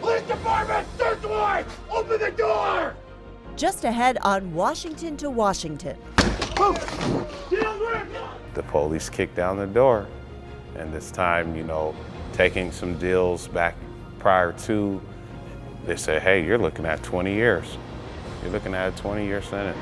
Police department, search warrant! Open the door! Just ahead on Washington to Washington. The police kicked down the door, and this time, taking some deals back prior to, they said, hey, you're looking at 20 years. You're looking at a 20-year sentence.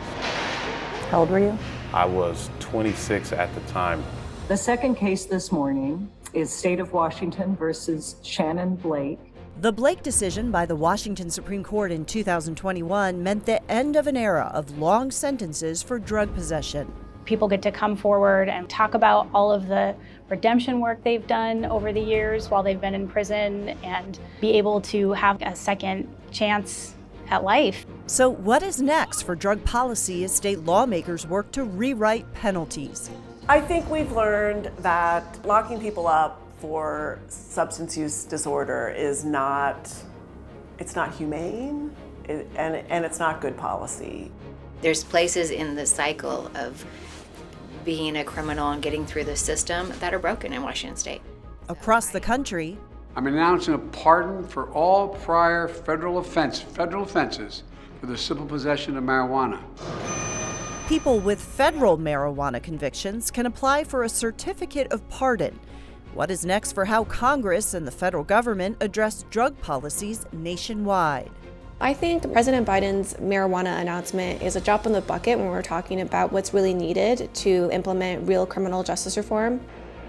How old were you? I was 26 at the time. The second case this morning is State of Washington versus Shannon Blake. The Blake decision by the Washington Supreme Court in 2021 meant the end of an era of long sentences for drug possession. People get to come forward and talk about all of the redemption work they've done over the years while they've been in prison and be able to have a second chance at life. So what is next for drug policy as state lawmakers work to rewrite penalties? I think we've learned that locking people up for substance use disorder is it's not humane, and it's not good policy. There's places in the cycle of being a criminal and getting through the system that are broken in Washington State. Across the country, I'm announcing a pardon for all prior federal offenses for the simple possession of marijuana. people with federal marijuana convictions can apply for a certificate of pardon. What is next for how Congress and the federal government address drug policies nationwide? I think President Biden's marijuana announcement is a drop in the bucket when we're talking about what's really needed to implement real criminal justice reform.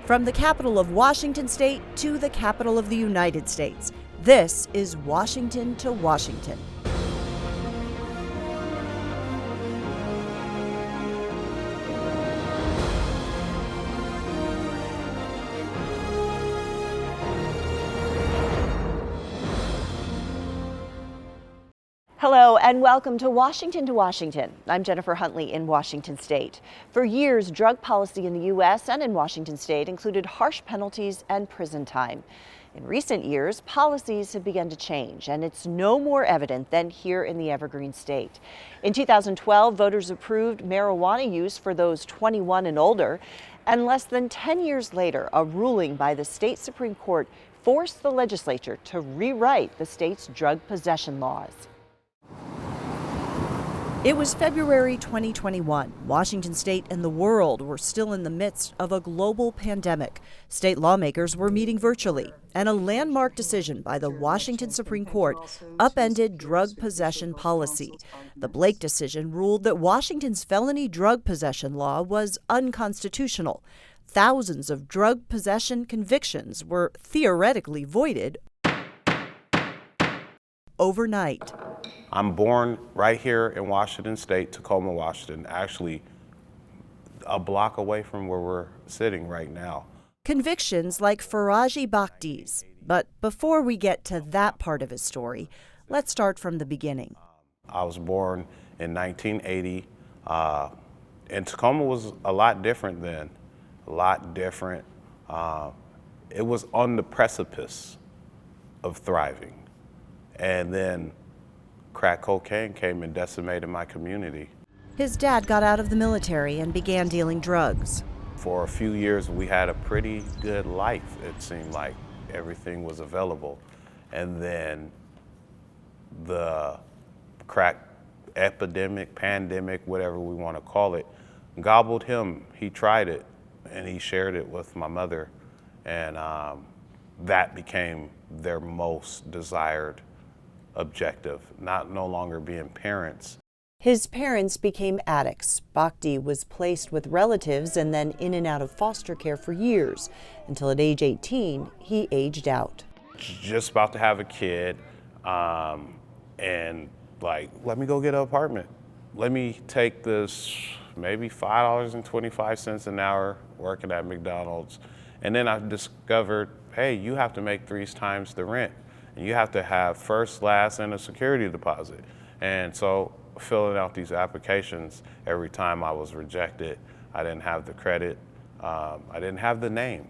From the capital of Washington State to the capital of the United States, this is Washington to Washington. Hello and welcome to Washington. I'm Jennifer Huntley in Washington State. For years, drug policy in the U.S. and in Washington State included harsh penalties and prison time. In recent years, policies have begun to change, and it's no more evident than here in the Evergreen State. In 2012, voters approved marijuana use for those 21 and older, and less than 10 years later, a ruling by the state Supreme Court forced the legislature to rewrite the state's drug possession laws. It was February 2021. Washington State and the world were still in the midst of a global pandemic. State lawmakers were meeting virtually, and a landmark decision by the Washington Supreme Court upended drug possession policy. The Blake decision ruled that Washington's felony drug possession law was unconstitutional. Thousands of drug possession convictions were theoretically voided overnight. I'm born right here in Washington State, Tacoma, Washington, actually a block away from where we're sitting right now. Convictions like Faraji Bakhti's. But before we get to that part of his story, let's start from the beginning. I was born in 1980, and Tacoma was a lot different then, a lot different. It was on the precipice of thriving. And then crack cocaine came and decimated my community. His dad got out of the military and began dealing drugs. For a few years, we had a pretty good life. It seemed like everything was available. And then the crack epidemic, pandemic, whatever we want to call it, gobbled him. He tried it, and he shared it with my mother. And that became their most desired objective, no longer being parents. His parents became addicts. Bakhti was placed with relatives and then in and out of foster care for years, until at age 18, he aged out. Just about to have a kid, and like, let me go get an apartment. Let me take this maybe $5.25 an hour working at McDonald's. And then I discovered, hey, you have to make 3 times the rent. You have to have first, last, and a security deposit. And so filling out these applications, every time I was rejected, I didn't have the credit, I didn't have the name.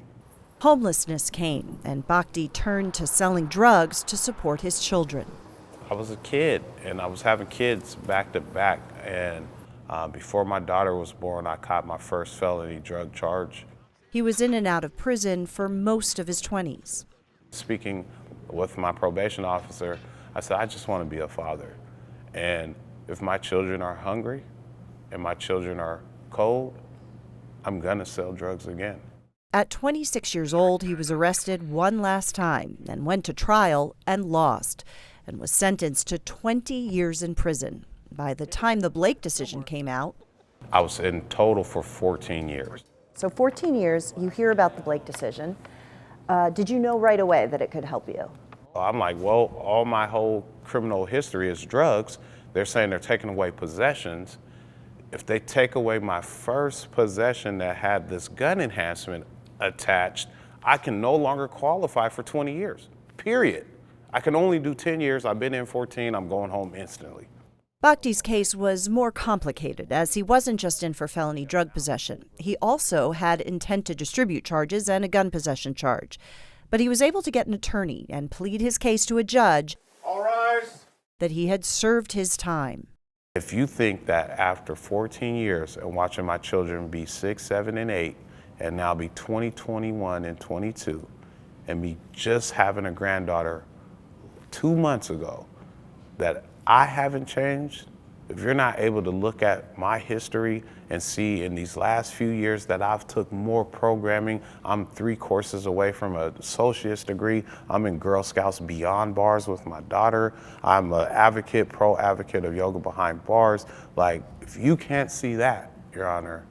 Homelessness came, and Bakhti turned to selling drugs to support his children. I was a kid, and I was having kids back to back. And before my daughter was born, I caught my first felony drug charge. He was in and out of prison for most of his 20s. Speaking with my probation officer, I said, I just want to be a father. And if my children are hungry and my children are cold, I'm gonna sell drugs again. At 26 years old, he was arrested one last time and went to trial and lost, and was sentenced to 20 years in prison. By the time the Blake decision came out, I was in total for 14 years. so 14 years, you hear about the Blake decision. Did you know right away that it could help you? I'm like, well, all my whole criminal history is drugs. They're saying they're taking away possessions. If they take away my first possession that had this gun enhancement attached, I can no longer qualify for 20 years, period. I can only do 10 years. I've been in 14. I'm going home instantly. Bhakti's case was more complicated, as he wasn't just in for felony drug possession. He also had intent to distribute charges and a gun possession charge. But he was able to get an attorney and plead his case to a judge All rise. that he had served his time. If you think that after 14 years and watching my children be 6, 7, and 8, and now be 20, 21, and 22, and me just having a granddaughter 2 months ago, that I haven't changed, if you're not able to look at my history and see in these last few years that I've took more programming, I'm 3 courses away from an associate's degree, I'm in Girl Scouts Beyond Bars with my daughter, I'm an advocate, pro-advocate of yoga behind bars. Like, if you can't see that, Your Honor,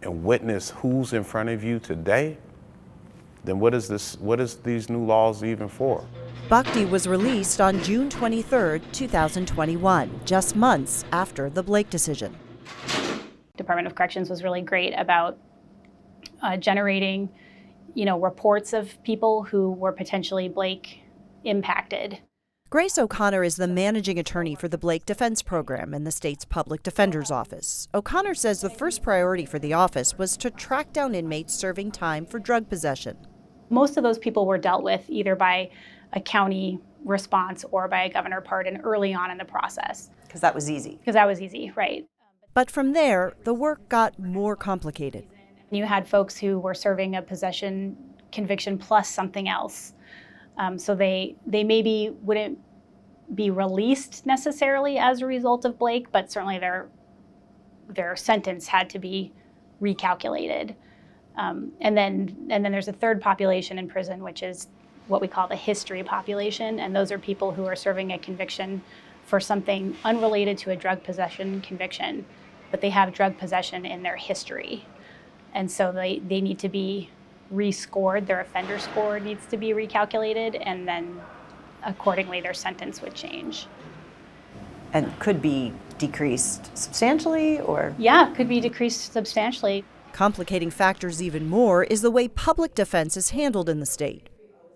and witness who's in front of you today, then what is these new laws even for? Bhakti was released on June 23, 2021, just months after the Blake decision. Department of Corrections was really great about generating, reports of people who were potentially Blake impacted. Grace O'Connor is the managing attorney for the Blake Defense Program in the state's public defender's office. O'Connor says the first priority for the office was to track down inmates serving time for drug possession. Most of those people were dealt with either by a county response or by a governor pardon early on in the process. Because that was easy. Because that was easy, right. But from there, the work got more complicated. You had folks who were serving a possession conviction plus something else. So they maybe wouldn't be released necessarily as a result of Blake, but certainly their sentence had to be recalculated. And then there's a third population in prison, which is what we call the history population, and those are people who are serving a conviction for something unrelated to a drug possession conviction, but they have drug possession in their history. And so they need to be rescored, their offender score needs to be recalculated, and then accordingly their sentence would change. And could be decreased substantially, or? Yeah, could be decreased substantially. Complicating factors even more is the way public defense is handled in the state.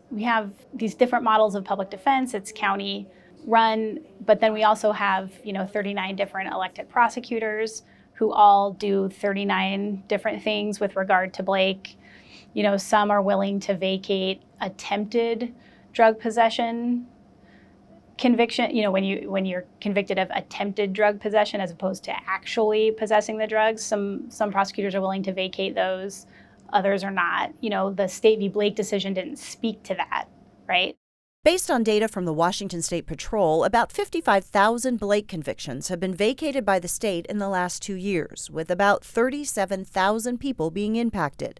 We have these different models of public defense. It's county run, but then we also have, 39 different elected prosecutors who all do 39 different things with regard to Blake. Some are willing to vacate attempted drug possession conviction, when you're convicted of attempted drug possession as opposed to actually possessing the drugs. Some prosecutors are willing to vacate those. Others are not. The State v. Blake decision didn't speak to that, right? Based on data from the Washington State Patrol, about 55,000 Blake convictions have been vacated by the state in the last 2 years, with about 37,000 people being impacted.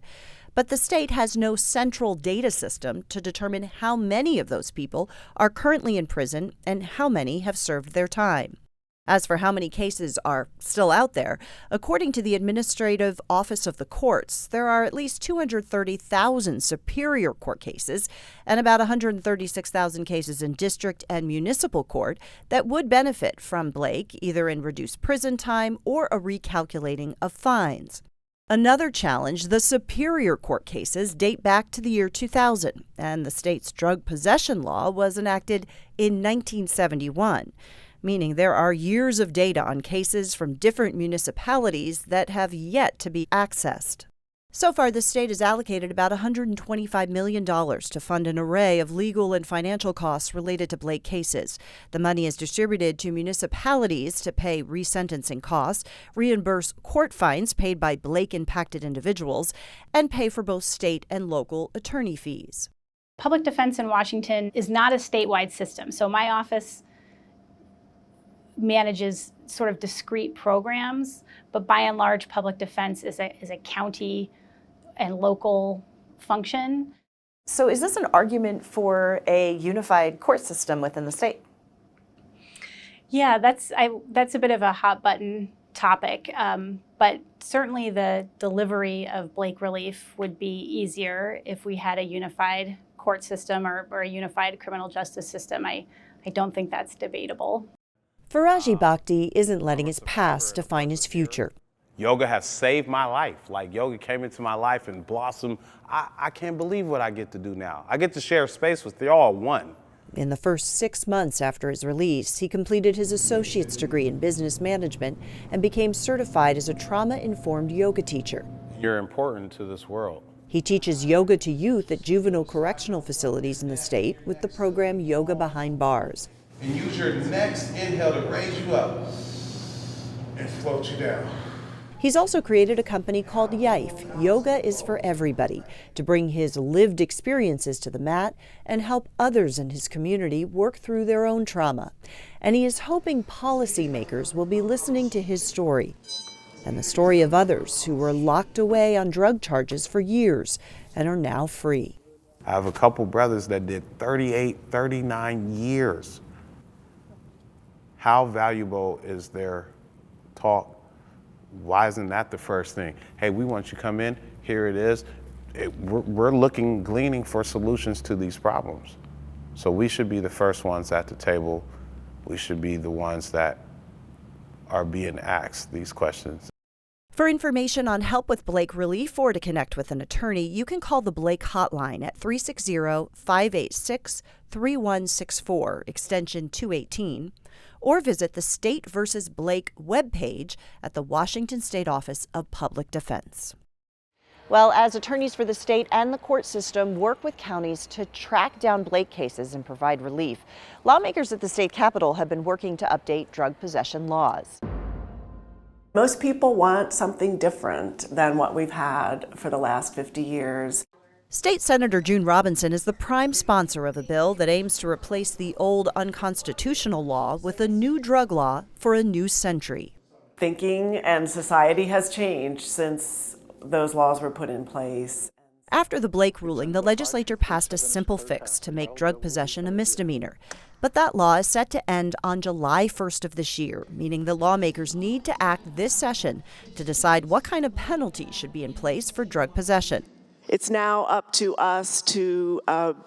But the state has no central data system to determine how many of those people are currently in prison and how many have served their time. As for how many cases are still out there, according to the Administrative Office of the Courts, there are at least 230,000 Superior Court cases and about 136,000 cases in district and municipal court that would benefit from Blake, either in reduced prison time or a recalculating of fines. Another challenge, the Superior Court cases date back to the year 2000, and the state's drug possession law was enacted in 1971. Meaning there are years of data on cases from different municipalities that have yet to be accessed. So far, the state has allocated about $125 million to fund an array of legal and financial costs related to Blake cases. The money is distributed to municipalities to pay resentencing costs, reimburse court fines paid by Blake-impacted individuals, and pay for both state and local attorney fees. Public defense in Washington is not a statewide system. So my office manages sort of discrete programs, but by and large, public defense is a county and local function. So is this an argument for a unified court system within the state? Yeah, that's a bit of a hot button topic, but certainly the delivery of Blake relief would be easier if we had a unified court system or a unified criminal justice system. I don't think that's debatable. Faraji Bhakti isn't letting his past define his future. Yoga has saved my life. Like, yoga came into my life and blossomed. I can't believe what I get to do now. I get to share space with y'all, one. In the first 6 months after his release, he completed his associate's degree in business management and became certified as a trauma-informed yoga teacher. You're important to this world. He teaches yoga to youth at juvenile correctional facilities in the state with the program Yoga Behind Bars. And use your next inhale to raise you up and float you down. He's also created a company called YIFE, Yoga is for Everybody, to bring his lived experiences to the mat and help others in his community work through their own trauma. And he is hoping policymakers will be listening to his story and the story of others who were locked away on drug charges for years and are now free. I have a couple brothers that did 38, 39 years. How valuable is their talk? Why isn't that the first thing? Hey, we want you to come in, here it is. We're gleaning for solutions to these problems. So we should be the first ones at the table. We should be the ones that are being asked these questions. For information on help with Blake relief or to connect with an attorney, you can call the Blake hotline at 360-586-3164, extension 218, or visit the State vs. Blake webpage at the Washington State Office of Public Defense. Well, as attorneys for the state and the court system work with counties to track down Blake cases and provide relief, lawmakers at the state capitol have been working to update drug possession laws. Most people want something different than what we've had for the last 50 years. State Senator June Robinson is the prime sponsor of a bill that aims to replace the old unconstitutional law with a new drug law for a new century. Thinking and society has changed since those laws were put in place. After the Blake ruling, the legislature passed a simple fix to make drug possession a misdemeanor. But that law is set to end on July 1st of this year, meaning the lawmakers need to act this session to decide what kind of penalty should be in place for drug possession. It's now up to us to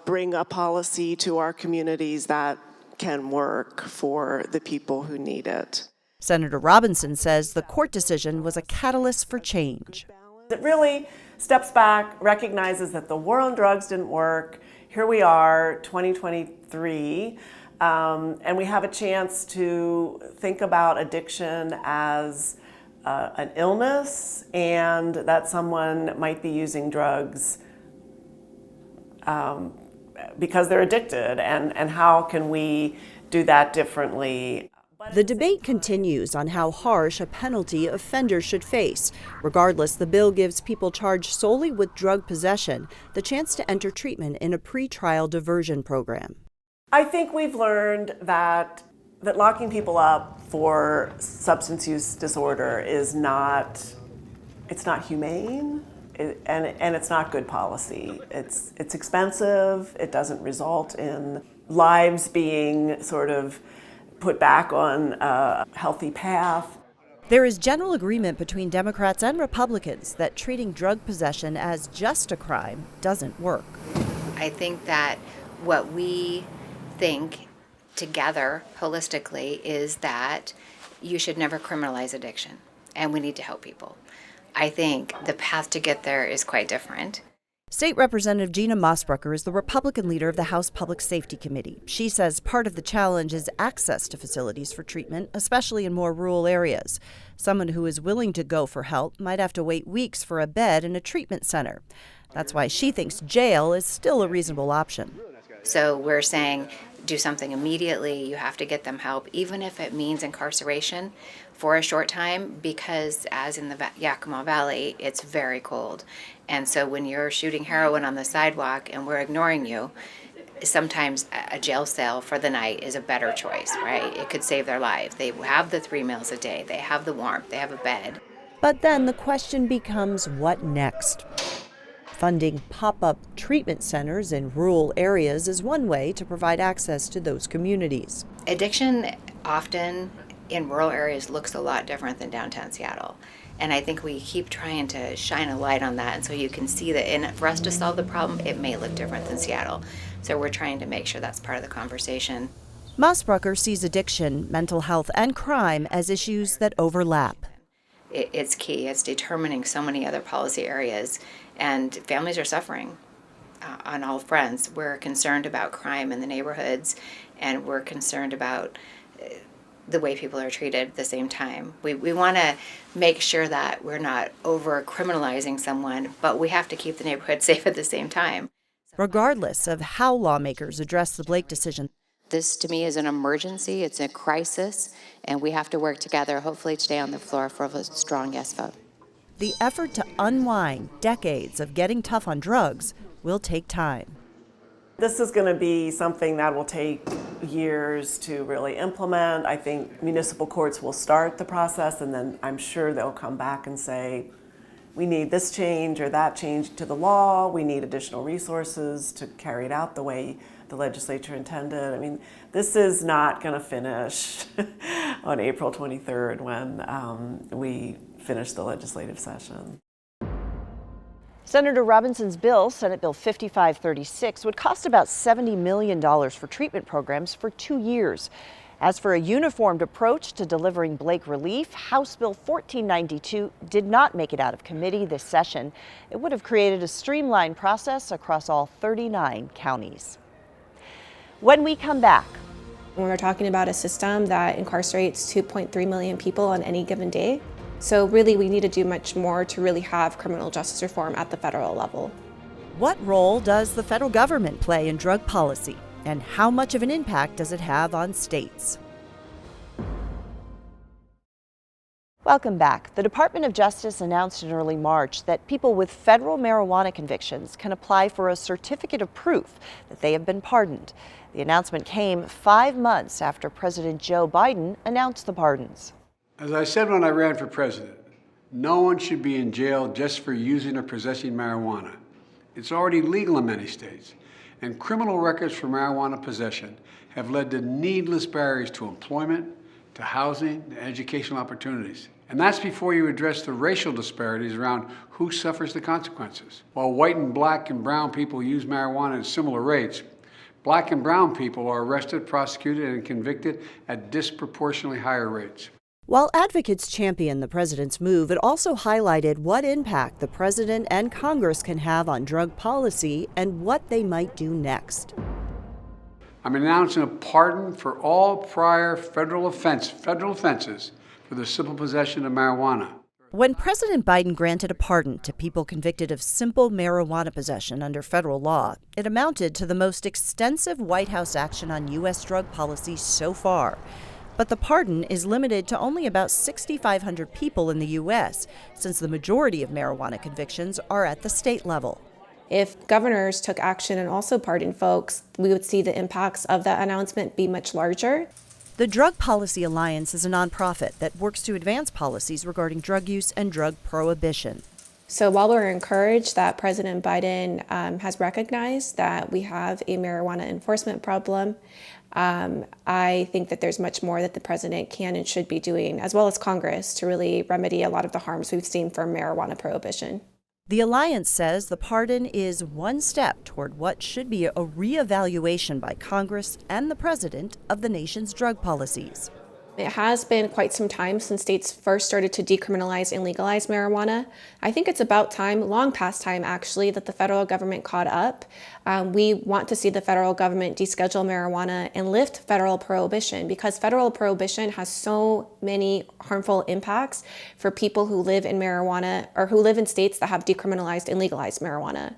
bring a policy to our communities that can work for the people who need it. Senator Robinson says the court decision was a catalyst for change. It really steps back, recognizes that the war on drugs didn't work. Here we are, 2023, and we have a chance to think about addiction as an illness and that someone might be using drugs because they're addicted, and how can we do that differently. The debate continues on how harsh a penalty offenders should face. Regardless, the bill gives people charged solely with drug possession the chance to enter treatment in a pretrial diversion program. I think we've learned that locking people up for substance use disorder is not humane, and it's not good policy. It's expensive. It doesn't result in lives being sort of put back on a healthy path. There is general agreement between Democrats and Republicans that treating drug possession as just a crime doesn't work. I think that what we think together holistically is that you should never criminalize addiction, and we need to help people. I think the path to get there is quite different. State Representative Gina Mosbrucker is the Republican leader of the House Public Safety Committee. She says part of the challenge is access to facilities for treatment, especially in more rural areas. Someone who is willing to go for help might have to wait weeks for a bed in a treatment center. That's why she thinks jail is still a reasonable option. So we're saying do something immediately. You have to get them help, even if it means incarceration for a short time, because as in the Yakima Valley, it's very cold. And so when you're shooting heroin on the sidewalk and we're ignoring you, sometimes a jail cell for the night is a better choice, right? It could save their lives. They have the 3 meals a day, they have the warmth, they have a bed. But then the question becomes, what next? Funding pop-up treatment centers in rural areas is one way to provide access to those communities. Addiction often in rural areas looks a lot different than downtown Seattle. And I think we keep trying to shine a light on that, and so you can see that for us to solve the problem, it may look different than Seattle. So we're trying to make sure that's part of the conversation. Mosbrucker sees addiction, mental health, and crime as issues that overlap. It's key. It's determining so many other policy areas, and families are suffering on all fronts. We're concerned about crime in the neighborhoods, and we're concerned about the way people are treated at the same time. We want to make sure that we're not over criminalizing someone, but we have to keep the neighborhood safe at the same time. Regardless of how lawmakers address the Blake decision, this to me is an emergency, it's a crisis, and we have to work together, hopefully today on the floor, for a strong yes vote. the effort to unwind decades of getting tough on drugs will take time. This is going to be something that will take years to really implement. I think municipal courts will start the process, and then I'm sure they'll come back and say, we need this change or that change to the law, we need additional resources to carry it out the way the legislature intended. I mean, this is not going to finish on April 23rd when we finish the legislative session. Senator Robinson's bill, Senate Bill 5536, would cost about $70 million for treatment programs for 2 years. As for a uniformed approach to delivering Blake relief, House Bill 1492 did not make it out of committee this session. It would have created a streamlined process across all 39 counties. When we come back, when we're talking about a system that incarcerates 2.3 million people on any given day, so really we need to do much more to really have criminal justice reform at the federal level. what role does the federal government play in drug policy, and how much of an impact does it have on states? Welcome back. The Department of Justice announced in early March that people with federal marijuana convictions can apply for a certificate of proof that they have been pardoned. The announcement came 5 months after President Joe Biden announced the pardons. As I said when I ran for president, no one should be in jail just for using or possessing marijuana. It's already legal in many states, and criminal records for marijuana possession have led to needless barriers to employment, to housing, to educational opportunities. And that's before you address the racial disparities around who suffers the consequences. While white and black and brown people use marijuana at similar rates, black and brown people are arrested, prosecuted, and convicted at disproportionately higher rates. While advocates championed the president's move, it also highlighted what impact the president and Congress can have on drug policy and what they might do next. I'm announcing a pardon for all prior federal offenses for the simple possession of marijuana. When President Biden granted a pardon to people convicted of simple marijuana possession under federal law, it amounted to the most extensive White House action on U.S. drug policy so far. But the pardon is limited to only about 6,500 people in the U.S., since the majority of marijuana convictions are at the state level. If governors took action and also pardoned folks, we would see the impacts of that announcement be much larger. The Drug Policy Alliance is a nonprofit that works to advance policies regarding drug use and drug prohibition. So while we're encouraged that President Biden has recognized that we have a marijuana enforcement problem, I think that there's much more that the president can and should be doing, as well as Congress, to really remedy a lot of the harms we've seen from marijuana prohibition. The Alliance says the pardon is one step toward what should be a reevaluation by Congress and the president of the nation's drug policies. It has been quite some time since states first started to decriminalize and legalize marijuana. I think it's about time, long past time actually, that the federal government caught up. We want to see the federal government deschedule marijuana and lift federal prohibition, because federal prohibition has so many harmful impacts for people who live in marijuana or who live in states that have decriminalized and legalized marijuana.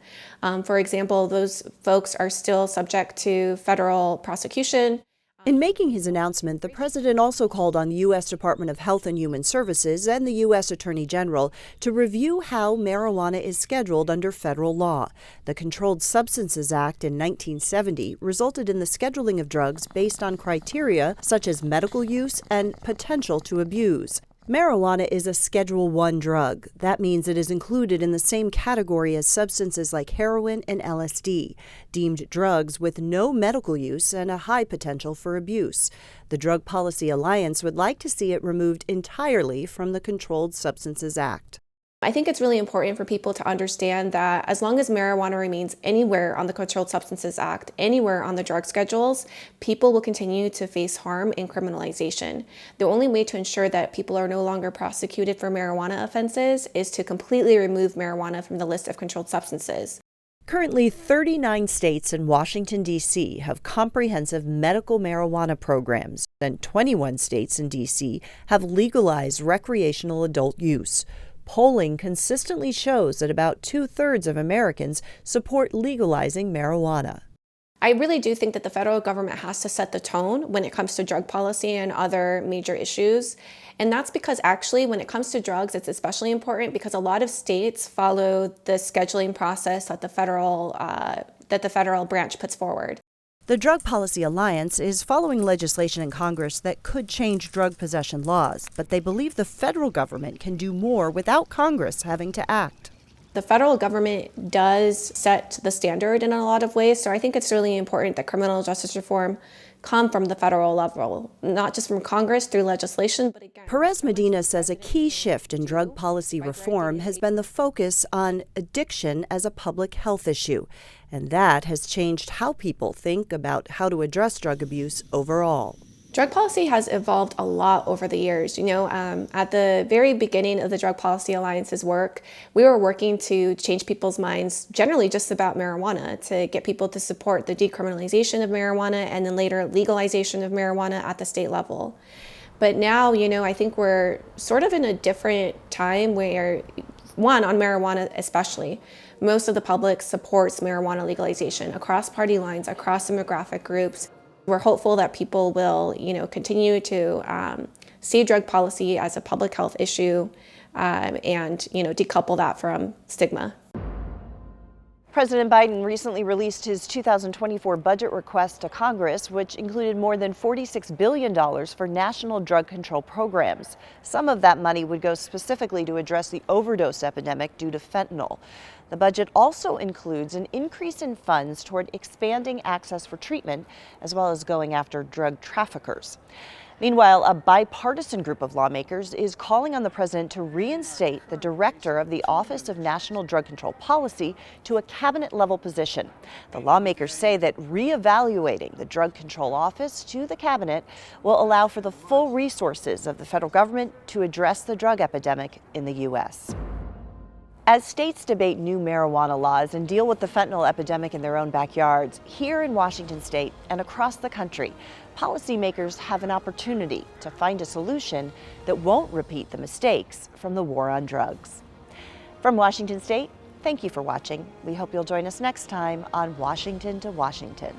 For example, those folks are still subject to federal prosecution. In making his announcement, the president also called on the U.S. Department of Health and Human Services and the U.S. Attorney General to review how marijuana is scheduled under federal law. The Controlled Substances Act in 1970 resulted in the scheduling of drugs based on criteria such as medical use and potential to abuse. Marijuana is a Schedule I drug. That means it is included in the same category as substances like heroin and LSD, deemed drugs with no medical use and a high potential for abuse. The Drug Policy Alliance would like to see it removed entirely from the Controlled Substances Act. I think it's really important for people to understand that as long as marijuana remains anywhere on the Controlled Substances Act, anywhere on the drug schedules, people will continue to face harm and criminalization. The only way to ensure that people are no longer prosecuted for marijuana offenses is to completely remove marijuana from the list of controlled substances. Currently, 39 states and Washington, D.C. have comprehensive medical marijuana programs, and 21 states and D.C. have legalized recreational adult use. Polling consistently shows that about 2/3 of Americans support legalizing marijuana. I really do think that the federal government has to set the tone when it comes to drug policy and other major issues. And that's because actually when it comes to drugs, it's especially important because a lot of states follow the scheduling process that the federal branch puts forward. The Drug Policy Alliance is following legislation in Congress that could change drug possession laws, but they believe the federal government can do more without Congress having to act. The federal government does set the standard in a lot of ways, so I think it's really important that criminal justice reform come from the federal level, not just from Congress through legislation, but again. Perez Medina says a key shift in drug policy reform has been the focus on addiction as a public health issue, and that has changed how people think about how to address drug abuse overall. Drug policy has evolved a lot over the years. At the very beginning of the Drug Policy Alliance's work, we were working to change people's minds generally just about marijuana, to get people to support the decriminalization of marijuana and then later legalization of marijuana at the state level. But now, I think we're sort of in a different time where, one, on marijuana especially, most of the public supports marijuana legalization across party lines, across demographic groups. We're hopeful that people will, continue to see drug policy as a public health issue and, decouple that from stigma. President Biden recently released his 2024 budget request to Congress, which included more than $46 billion for national drug control programs. Some of that money would go specifically to address the overdose epidemic due to fentanyl. The budget also includes an increase in funds toward expanding access for treatment, as well as going after drug traffickers. Meanwhile, a bipartisan group of lawmakers is calling on the president to reinstate the director of the Office of National Drug Control Policy to a cabinet-level position. The lawmakers say that reevaluating the Drug Control Office to the cabinet will allow for the full resources of the federal government to address the drug epidemic in the U.S. As states debate new marijuana laws and deal with the fentanyl epidemic in their own backyards, here in Washington state and across the country, policymakers have an opportunity to find a solution that won't repeat the mistakes from the war on drugs. From Washington state, thank you for watching. We hope you'll join us next time on Washington to Washington.